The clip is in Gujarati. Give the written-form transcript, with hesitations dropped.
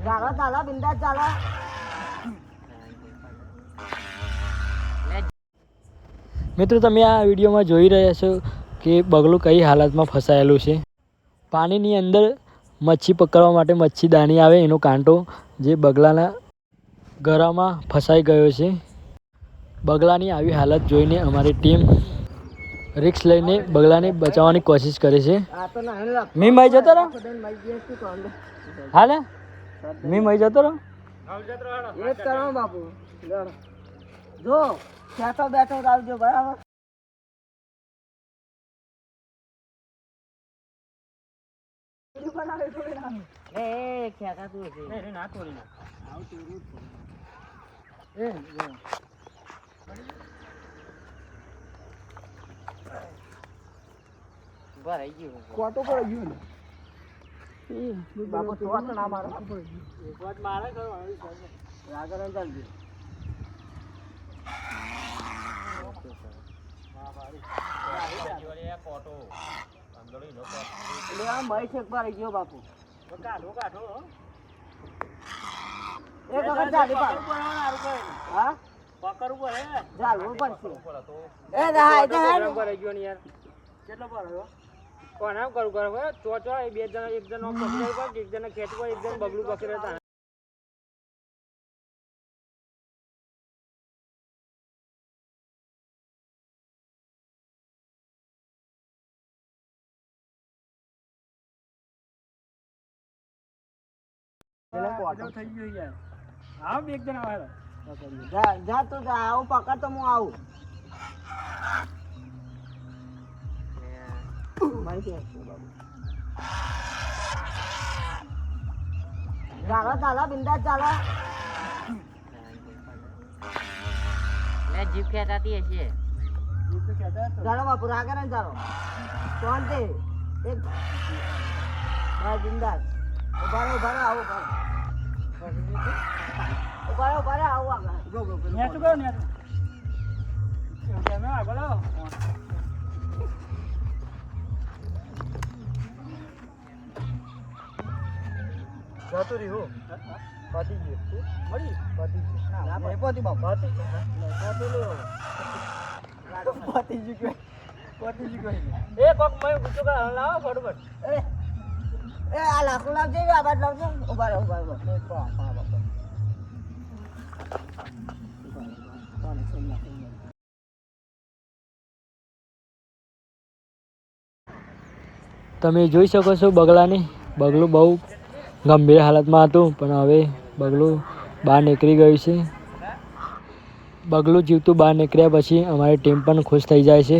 ચાલો ચાલો બિંદાસ ચાલો. મિત્રો તમે આ વિડીયોમાં જોઈ રહ્યા છો કે બગલું કઈ હાલતમાં ફસાયેલું છે. પાણીની અંદર મચ્છી પકડવા માટે મચ્છીદાની આવે એનો કાંટો જે બગલાના ગળામાં ફસાઈ ગયો છે. બગલાની આવી હાલત જોઈને અમારી ટીમ રિક્સ લઈને બગલાને બચાવવાની કોશિશ કરે છે. મી મઈ જતો રહો હાલે મી મઈ જતો રહો એ જ કરો બાપુ. જો બેઠો બેઠો આવજો બરાબર. કોટો પર ગયું ને બાપુ તો ના મારો મારે આગળ ચાલજો. બાપુ કોના કરું કરો ચોચો બે જણા એક જણ પકડાય એક જણ ખેંચવા એક જણ બગલું પકડે. થઈ ગયું યાર. આવ એક જણ આવે જા તો આવું પકડ તો હું આવું. ચાલો ચાલો બિંદાસ ચાલો. જીપ ખેંચાતી હશે. ચાલો બાપુ આગળ ને ચાલો. શાંતિ એક બિંદાસ. ઉભા રહો આવો ઉભા રહો આવો આગળ. નેચું કરો નેચું બોલો. જતું રહ્યું પતી ગયું મળી પતી ગયું પતી બાપુ પતી ગયું એ કોક મય ગુચો કા લાવો ફટફટ. એ આ લાકડું લાવજે આ બાદ લાવજો. ઉભા રહો તમે જોઈ શકો છો બગલાને. બગલું બહુ ગંભીર હાલતમાં હતું પણ હવે બગલું બહાર નીકળી ગયું છે. બગલું જીવતું બહાર નીકળ્યા પછી અમારી ટીમ પણ ખુશ થઈ જાય છે.